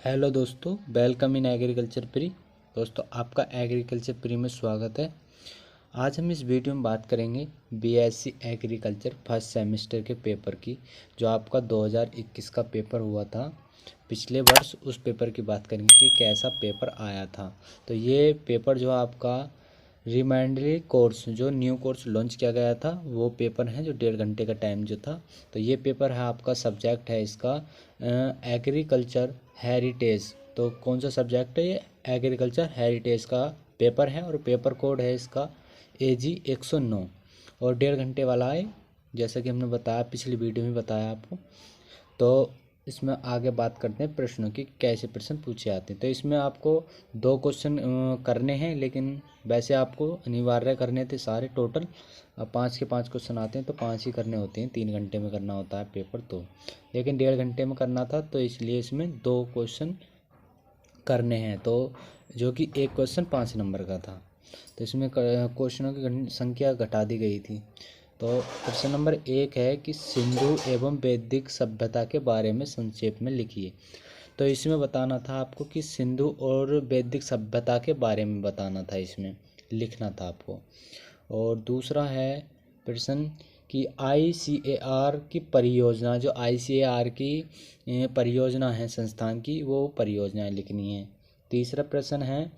Hello दोस्तों, welcome in agriculture pre. दोस्तों, आपका एग्रीकल्चर प्री में स्वागत है। आज हम इस वीडियो में बात करेंगे बीएससी एग्रीकल्चर फर्स्ट सेमेस्टर के पेपर की, जो आपका 2021 का पेपर हुआ था पिछले वर्ष। उस पेपर की बात करेंगे कि कैसा पेपर आया था। तो ये पेपर जो आपका रिमाइंडरी कोर्स, जो न्यू कोर्स लॉन्च किया गया था, वो पेपर है जो 1.5 घंटे का टाइम जो था। तो ये पेपर है आपका, सब्जेक्ट है इसका एग्रीकल्चर हेरिटेज। तो कौन सा सब्जेक्ट है ये? एग्रीकल्चर हेरिटेज का पेपर है और पेपर कोड है इसका AG 109 और 1.5 घंटे वाला है, जैसा कि हमने बताया पिछली वीडियो में बताया आपको। तो इसमें आगे बात करते हैं प्रश्नों की, कैसे प्रश्न पूछे जाते हैं। तो इसमें आपको 2 क्वेश्चन करने हैं, लेकिन वैसे आपको अनिवार्य करने थे सारे टोटल 5 के 5 क्वेश्चन आते हैं, तो 5 ही करने होते हैं। 3 घंटे में करना होता है पेपर, तो लेकिन 1.5 घंटे में करना था, तो इसलिए इसमें 2 क्वेश्चन करने हैं, तो जो कि एक क्वेश्चन 5 नंबर का था। तो इसमें क्वेश्चनों की संख्या घटा दी गई थी। तो प्रश्न नंबर 1 है कि सिंधु एवं वैदिक सभ्यता के बारे में संक्षेप में लिखिए। तो इसमें बताना था आपको कि सिंधु और वैदिक सभ्यता के बारे में बताना था, इसमें लिखना था आपको। और दूसरा है प्रश्न कि ICAR की परियोजना, जो ICAR की परियोजना है संस्थान की, वो परियोजनाएं लिखनी है। तीसरा प्रश्न है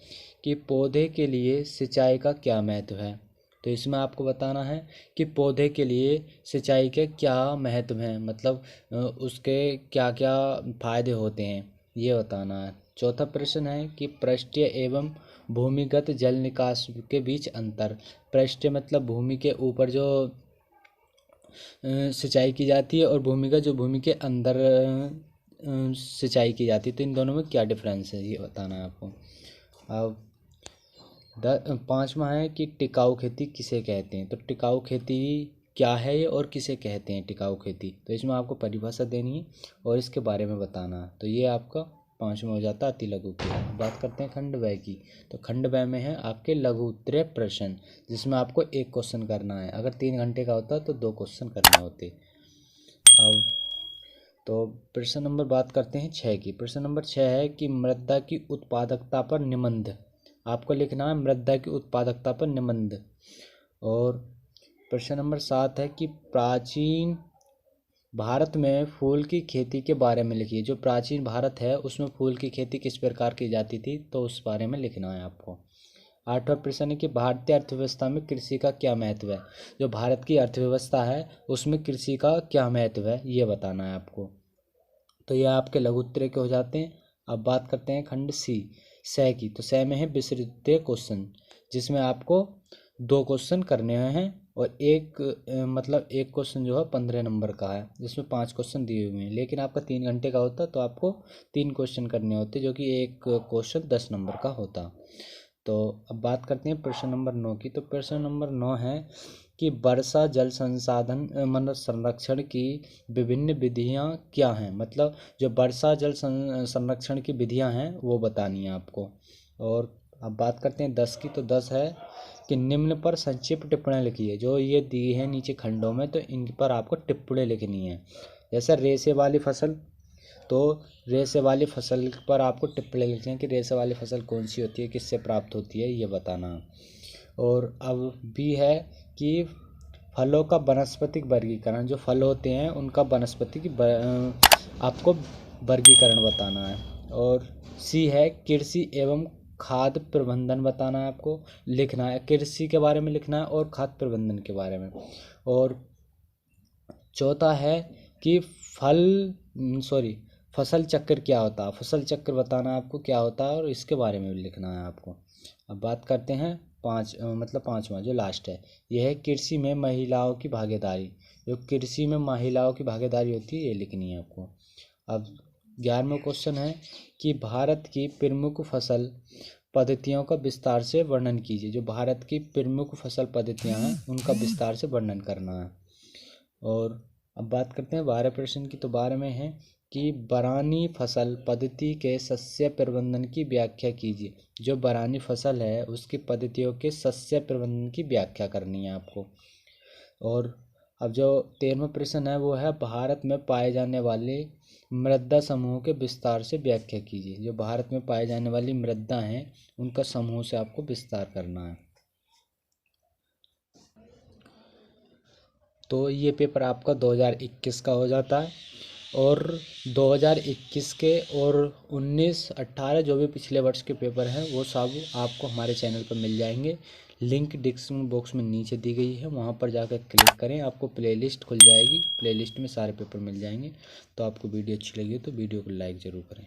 कि पौधे के लिए सिंचाई का क्या महत्व है। तो इसमें आपको बताना है कि पौधे के लिए सिंचाई के क्या महत्व हैं, मतलब उसके क्या क्या फायदे होते हैं, ये बताना है। चौथा प्रश्न है कि पृष्ठीय एवं भूमिगत जल निकास के बीच अंतर। पृष्ठीय मतलब भूमि के ऊपर जो सिंचाई की जाती है, और भूमिगत जो भूमि के अंदर सिंचाई की जाती है, तो इन दोनों में क्या डिफरेंस है, ये बताना है आपको। अब 5वां है कि टिकाऊ खेती किसे कहते हैं। तो टिकाऊ खेती क्या है ये और किसे कहते हैं टिकाऊ खेती, तो इसमें आपको परिभाषा देनी है और इसके बारे में बताना है। तो ये आपका 5वां हो जाता है अति लघु की। बात करते हैं खंड व की। तो खंड व में है आपके लघु उत्तरीय प्रश्न, जिसमें आपको 1 क्वेश्चन करना है। अगर 3 घंटे का होता तो 2 क्वेश्चन करने होते। अब तो प्रश्न नंबर बात करते हैं 6 की। प्रश्न नंबर 6 है कि मृदा की उत्पादकता पर निबंध। आपको लिखना है मृदा की उत्पादकता पर निबंध। और प्रश्न नंबर 7 है कि प्राचीन भारत में फूल की खेती के बारे में लिखिए। जो प्राचीन भारत है उसमें फूल की खेती किस प्रकार की जाती थी, तो उस बारे में लिखना है आपको। 8वां प्रश्न है कि भारतीय अर्थव्यवस्था में कृषि का क्या महत्व है। जो भारत की अर्थव्यवस्था है उसमें कृषि का क्या महत्व है, ये बताना है आपको। तो ये आपके लघु उत्तरीय के हो जाते हैं। अब बात करते हैं खंड सी, स की। तो स में है विस्तृत क्वेश्चन, जिसमें आपको 2 क्वेश्चन करने हैं और मतलब एक क्वेश्चन जो है 15 नंबर का है, जिसमें 5 क्वेश्चन दिए हुए हैं। लेकिन आपका 3 घंटे का होता तो आपको 3 क्वेश्चन करने होते, जो कि एक क्वेश्चन 10 नंबर का होता। तो अब बात करते हैं प्रश्न नंबर 9 की। तो प्रश्न नंबर 9 है कि वर्षा जल संसाधन मतलब संरक्षण की विभिन्न विधियां क्या हैं। मतलब जो वर्षा जल संरक्षण की विधियां हैं वो बतानी है आपको। और अब बात करते हैं 10 की। तो 10 है कि निम्न पर संक्षिप्त टिप्पणी लिखिए। जो ये दी है नीचे खंडों में, तो इन पर आपको टिप्पणी लिखनी है। जैसे रेशे वाली फसल, तो रेशे वाली फसल पर आपको टिप्पणी लिखनी है कि रेशे वाली फसल कौन सी होती है, किससे प्राप्त होती है, ये बताना। और अब भी है कि फलों का वनस्पतिक वर्गीकरण। जो फल होते हैं उनका वनस्पतिक आपको वर्गीकरण बताना है। और सी है कृषि एवं खाद्य प्रबंधन बताना है आपको, लिखना है। कृषि के बारे में लिखना है और खाद्य प्रबंधन के बारे में। और चौथा है कि फसल चक्र क्या होता है। फसल चक्र बताना है आपको क्या होता है, और इसके बारे में भी लिखना है आपको। अब बात करते हैं 5वां जो लास्ट है, यह है कृषि में महिलाओं की भागीदारी। जो कृषि में महिलाओं की भागीदारी होती है, ये लिखनी है आपको। अब 11वां क्वेश्चन है कि भारत की प्रमुख फसल पद्धतियों का विस्तार से वर्णन कीजिए। जो भारत की प्रमुख फसल पद्धतियां हैं उनका विस्तार से वर्णन करना है। और अब बात करते हैं 12 प्रश्न की। तो 12 में है कि बरानी फसल पद्धति के सस्य प्रबंधन की व्याख्या कीजिए। जो बरानी फसल है उसकी पद्धतियों के सस्य प्रबंधन की व्याख्या करनी है आपको। और अब जो 13वां प्रश्न है वो है भारत में पाए जाने वाले मृदा समूह के विस्तार से व्याख्या कीजिए। जो भारत में पाए जाने वाली मृदा हैं उनका समूह से आपको विस्तार करना है। तो ये पेपर आपका 2021 का हो जाता है। और 2021 के और 19-18 जो भी पिछले वर्ष के पेपर हैं वो सब आपको हमारे चैनल पर मिल जाएंगे। लिंक डिस्क्रिप्शन बॉक्स में नीचे दी गई है, वहाँ पर जाकर क्लिक करें, आपको प्लेलिस्ट खुल जाएगी। प्लेलिस्ट में सारे पेपर मिल जाएंगे। तो आपको वीडियो अच्छी लगी हो तो वीडियो को लाइक ज़रूर करें।